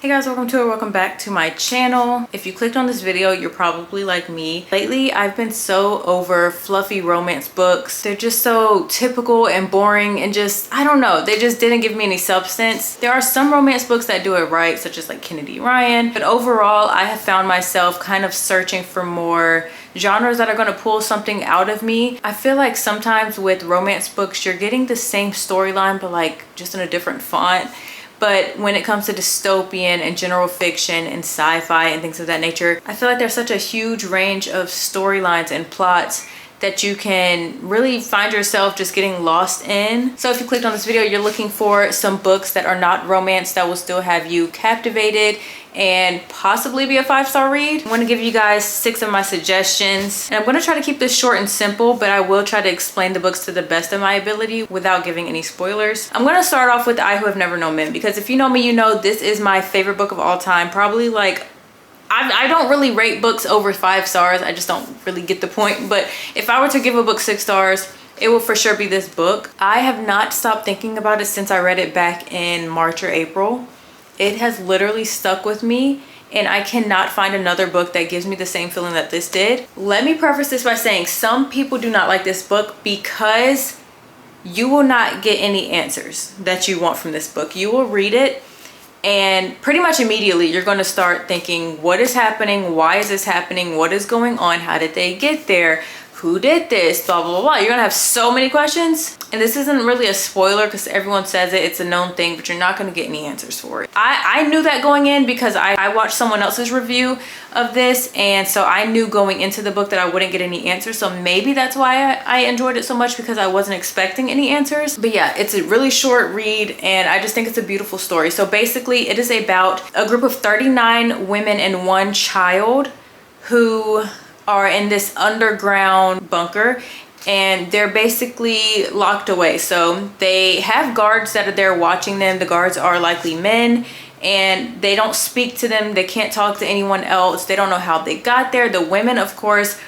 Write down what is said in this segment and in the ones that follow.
Hey guys, welcome back to my channel. If you clicked on this video, you're probably like me. Lately, I've been so over fluffy romance books. They're just so typical and boring and just, I don't know, they just didn't give me any substance. There are some romance books that do it right, such as like Kennedy Ryan, but overall, I have found myself kind of searching for more genres that are going to pull something out of me. I feel like sometimes with romance books, you're getting the same storyline, but like just in a different font. But when it comes to dystopian and general fiction and sci-fi and things of that nature, I feel like there's such a huge range of storylines and plots that you can really find yourself just getting lost in. So if you clicked on this video, you're looking for some books that are not romance that will still have you captivated and possibly be a 5-star read. I'm going to give you guys 6 of my suggestions. And I'm going to try to keep this short and simple, but I will try to explain the books to the best of my ability without giving any spoilers. I'm going to start off with I Who Have Never Known Men, because if you know me, you know this is my favorite book of all time. Probably like, I don't really rate books over 5 stars. I just don't really get the point. But if I were to give a book 6 stars, it will for sure be this book. I have not stopped thinking about it since I read it back in March or April. It has literally stuck with me, and I cannot find another book that gives me the same feeling that this did. Let me preface this by saying some people do not like this book because you will not get any answers that you want from this book. You will read it, and pretty much immediately you're going to start thinking, what is happening? Why is this happening? What is going on? How did they get there? Who did this? Blah, blah, blah. You're going to have so many questions. And this isn't really a spoiler because everyone says it. It's a known thing, but you're not going to get any answers for it. I knew that going in because I watched someone else's review of this. And so I knew going into the book that I wouldn't get any answers. So maybe that's why I enjoyed it so much, because I wasn't expecting any answers. But yeah, it's a really short read and I just think it's a beautiful story. So basically it is about a group of 39 women and 1 child who are in this underground bunker, and they're basically locked away. So they have guards that are there watching them. The guards are likely men, and they don't speak to them. They can't talk to anyone else. They don't know how they got there. The women, of course,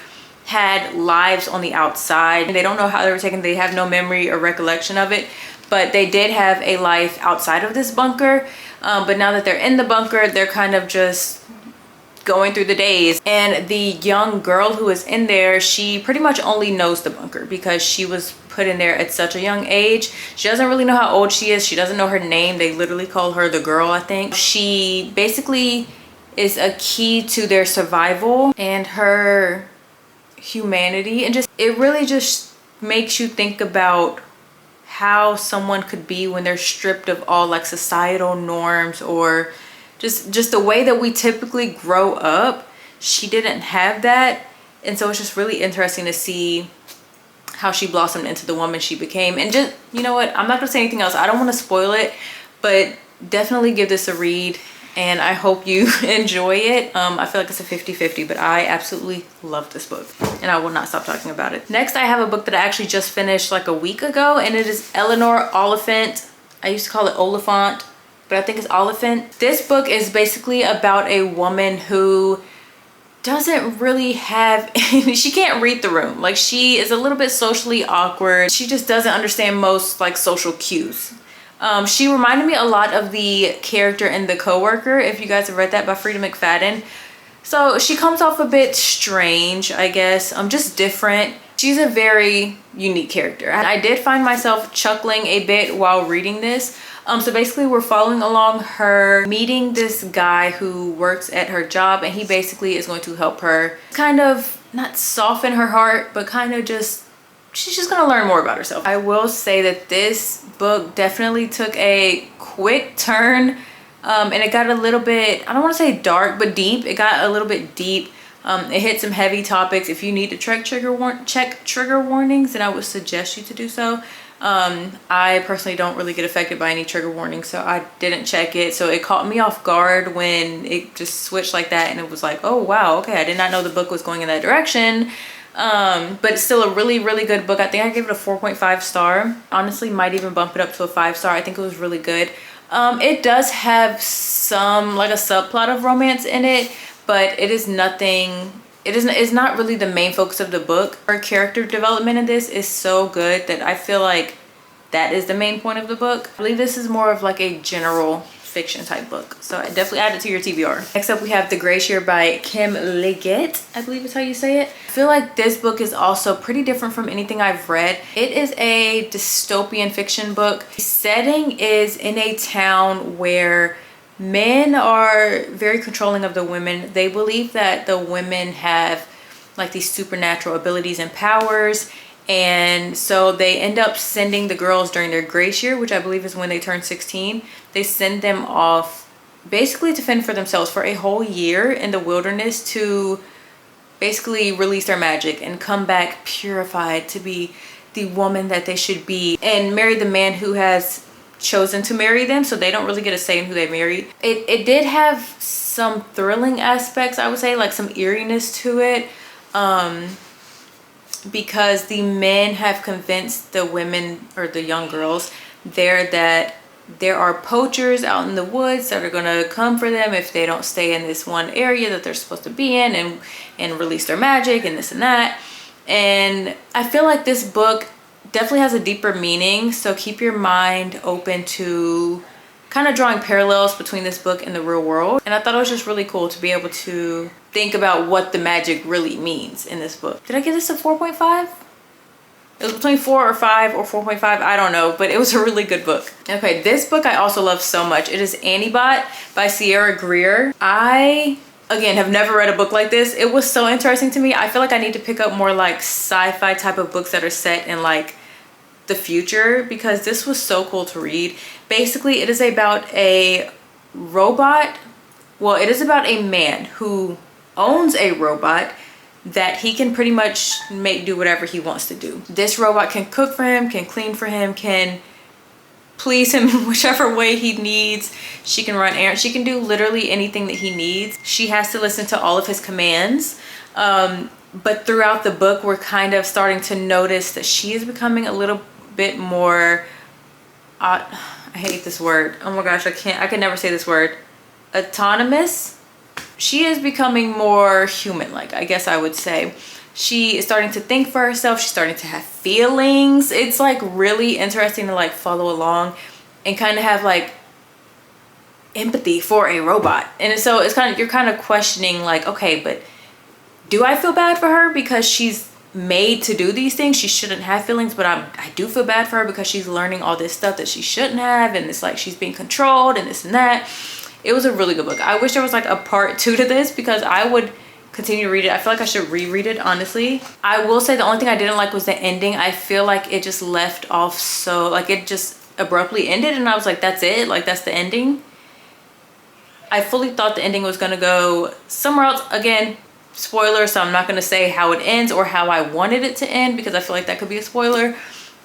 had lives on the outside, and they don't know how they were taken. They have no memory or recollection of it, but they did have a life outside of this bunker. But now that they're in the bunker, they're kind of just going through the days. And the young girl who is in there, she pretty much only knows the bunker because she was put in there at such a young age. She doesn't really know how old she is. She doesn't know her name. They literally call her the girl, I think. She basically is a key to their survival and her humanity, and just it really just makes you think about how someone could be when they're stripped of all like societal norms or just the way that we typically grow up. She didn't have that, and so it's just really interesting to see how she blossomed into the woman she became. And just, you know what, I'm not gonna say anything else. I don't want to spoil it, but definitely give this a read, and I hope you enjoy it. I feel like it's a 50-50, but I absolutely love this book and I will not stop talking about it. Next, I have a book that I actually just finished like a week ago, and it is Eleanor, Oliphant. I used to call it Oliphant, but I think it's Oliphant. This book is basically about a woman who doesn't really have any, she can't read the room. Like, she is a little bit socially awkward. She just doesn't understand most like social cues. She reminded me a lot of the character in The Coworker, if you guys have read that, by Frida McFadden. So she comes off a bit strange, I guess, just different. She's a very unique character. I did find myself chuckling a bit while reading this. So basically we're following along her meeting this guy who works at her job, and he basically is going to help her kind of not soften her heart, but kind of just, she's just gonna learn more about herself. I will say that this book definitely took a quick turn, and it got a little bit, I don't want to say dark, but deep. It got a little bit deep. It hit some heavy topics. If you need to check trigger warnings, then I would suggest you to do so. I personally don't really get affected by any trigger warnings, so I didn't check it. So it caught me off guard when it just switched like that, and it was like, oh wow, okay, I did not know the book was going in that direction. But it's still a really, really good book. I think I gave it a 4.5 star. Honestly, might even bump it up to a 5 star. I think it was really good. It does have some like a subplot of romance in it, but it is nothing. It's not really the main focus of the book. Her character development in this is so good that I feel like that is the main point of the book. I believe this is more of like a general fiction type book. So I definitely add it to your TBR. Next up, we have The Glacier by Kim Liggett, I believe is how you say it. I feel like this book is also pretty different from anything I've read. It is a dystopian fiction book. The setting is in a town where men are very controlling of the women. They believe that the women have like these supernatural abilities and powers, and so they end up sending the girls during their grace year, which I believe is when they turn 16. They send them off basically to fend for themselves for a whole year in the wilderness to basically release their magic and come back purified to be the woman that they should be and marry the man who has chosen to marry them. So they don't really get a say in who they marry. It did have some thrilling aspects, I would say, like some eeriness to it, because the men have convinced the women or the young girls there that there are poachers out in the woods that are going to come for them if they don't stay in this one area that they're supposed to be in and release their magic and this and that. And I feel like this book definitely has a deeper meaning, so keep your mind open to kind of drawing parallels between this book and the real world. And I thought it was just really cool to be able to think about what the magic really means in this book. Did I give this a 4.5? It was between 4 or 5 or 4.5, I don't know, but it was a really good book. Okay, this book I also love so much. It is Antibot by Sierra Greer. I, again, have never read a book like this. It was so interesting to me. I feel like I need to pick up more like sci-fi type of books that are set in like the future, because this was so cool to read. Basically, it is about a robot. Well, it is about a man who owns a robot that he can pretty much do whatever he wants to do. This robot can cook for him, can clean for him, can please him in whichever way he needs. She can run errands. She can do literally anything that he needs. She has to listen to all of his commands. But throughout the book, we're kind of starting to notice that she is becoming a little bit more, I hate this word. Oh my gosh, I can never say this word. Autonomous. She is becoming more human-like, I guess I would say. She is starting to think for herself. She's starting to have feelings. It's like really interesting to like follow along and kind of have like empathy for a robot. And so it's kind of, you're kind of questioning like, okay, but do I feel bad for her because she's made to do these things? She shouldn't have feelings, but I do feel bad for her because she's learning all this stuff that she shouldn't have, and it's like she's being controlled and this and that. It was a really good book. I wish there was like a part 2 to this because I would continue to read it. I feel like I should reread it, honestly. I will say the only thing I didn't like was the ending. I feel like it just left off so, like it just abruptly ended and I was like, that's it? Like that's the ending? I fully thought the ending was gonna go somewhere else. Again, spoiler, so I'm not gonna say how it ends or how I wanted it to end because I feel like that could be a spoiler.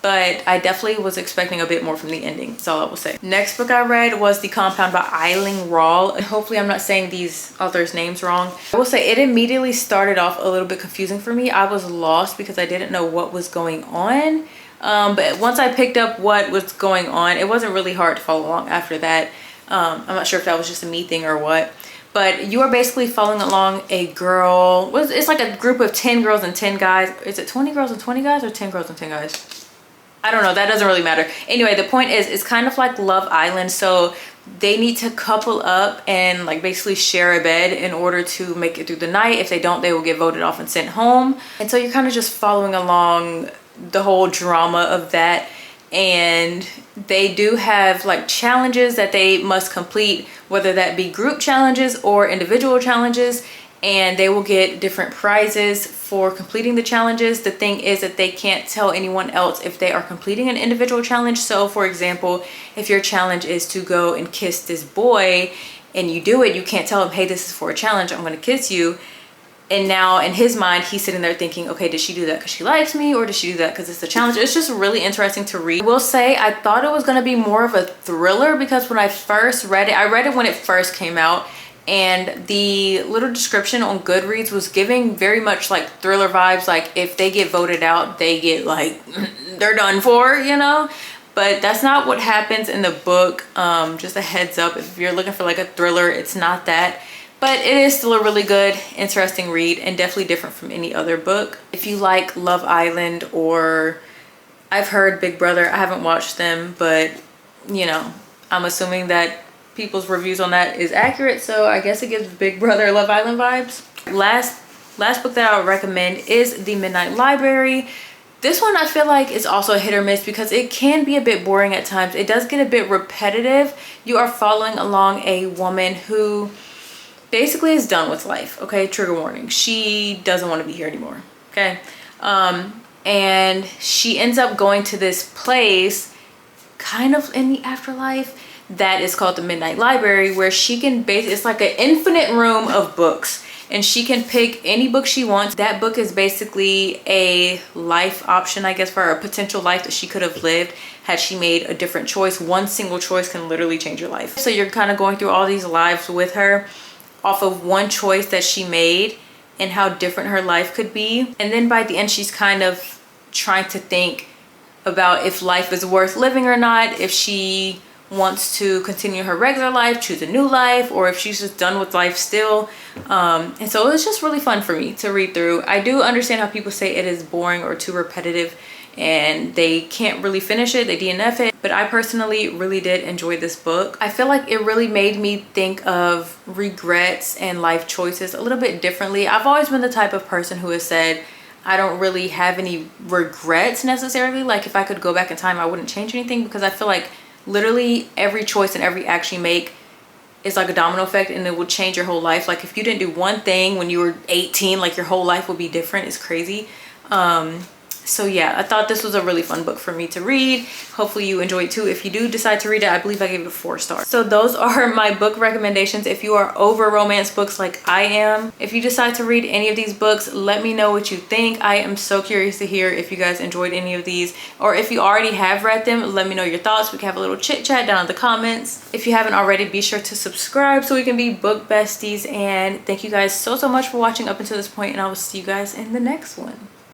But I definitely was expecting a bit more from the ending. That's all I will say. Next book I read was The Compound by Eileen Rawl. And hopefully I'm not saying these authors' names wrong. I will say it immediately started off a little bit confusing for me. I was lost because I didn't know what was going on. But once I picked up what was going on, it wasn't really hard to follow along after that. I'm not sure if that was just a me thing or what. But you are basically following along a girl. It's like a group of 10 girls and 10 guys. Is it 20 girls and 20 guys or 10 girls and 10 guys? I don't know, that doesn't really matter. Anyway, the point is, it's kind of like Love Island. So they need to couple up and like basically share a bed in order to make it through the night. If they don't, they will get voted off and sent home. And so you're kind of just following along the whole drama of that. And they do have like challenges that they must complete, whether that be group challenges or individual challenges. And they will get different prizes for completing the challenges. The thing is that they can't tell anyone else if they are completing an individual challenge. So for example, if your challenge is to go and kiss this boy and you do it, you can't tell him, hey, this is for a challenge, I'm gonna kiss you. And now in his mind, he's sitting there thinking, okay, did she do that because she likes me, or did she do that because it's a challenge? It's just really interesting to read. I will say I thought it was gonna be more of a thriller because when I first read it, I read it when it first came out, and the little description on Goodreads was giving very much like thriller vibes. Like if they get voted out, they get like, they're done for, you know? But that's not what happens in the book. Just a heads up, if you're looking for like a thriller, it's not that. But it is still a really good, interesting read and definitely different from any other book. If you like Love Island, or I've heard Big Brother, I haven't watched them, but you know, I'm assuming that people's reviews on that is accurate, so I guess it gives Big Brother Love Island vibes. Last book that I would recommend is The Midnight Library. This one I feel like is also a hit or miss because it can be a bit boring at times. It does get a bit repetitive. You are following along a woman who basically is done with life, okay? Trigger warning. She doesn't want to be here anymore, okay? And she ends up going to this place kind of in the afterlife that is called the Midnight Library, where she can it's like an infinite room of books, and she can pick any book she wants. That book is basically a life option, I guess, for her, a potential life that she could have lived had she made a different choice. One single choice can literally change your life. So you're kind of going through all these lives with her off of one choice that she made and how different her life could be. And then by the end, she's kind of trying to think about if life is worth living or not, if she wants to continue her regular life, choose a new life, or if she's just done with life still. And so it was just really fun for me to read through. I do understand how people say it is boring or too repetitive and they can't really finish it, they DNF it, but I personally really did enjoy this book. I feel like it really made me think of regrets and life choices a little bit differently. I've always been the type of person who has said I don't really have any regrets necessarily. Like if I could go back in time, I wouldn't change anything, because I feel like literally every choice and every action you make is like a domino effect, and it will change your whole life. Like if you didn't do one thing when you were 18, like your whole life would be different. It's crazy. So yeah, I thought this was a really fun book for me to read. Hopefully you enjoy it too. If you do decide to read it, I believe I gave it 4 stars. So those are my book recommendations if you are over romance books like I am. If you decide to read any of these books, let me know what you think. I am so curious to hear if you guys enjoyed any of these, or if you already have read them, let me know your thoughts. We can have a little chit chat down in the comments. If you haven't already, be sure to subscribe so we can be book besties. And thank you guys so much for watching up until this point, and I will see you guys in the next one.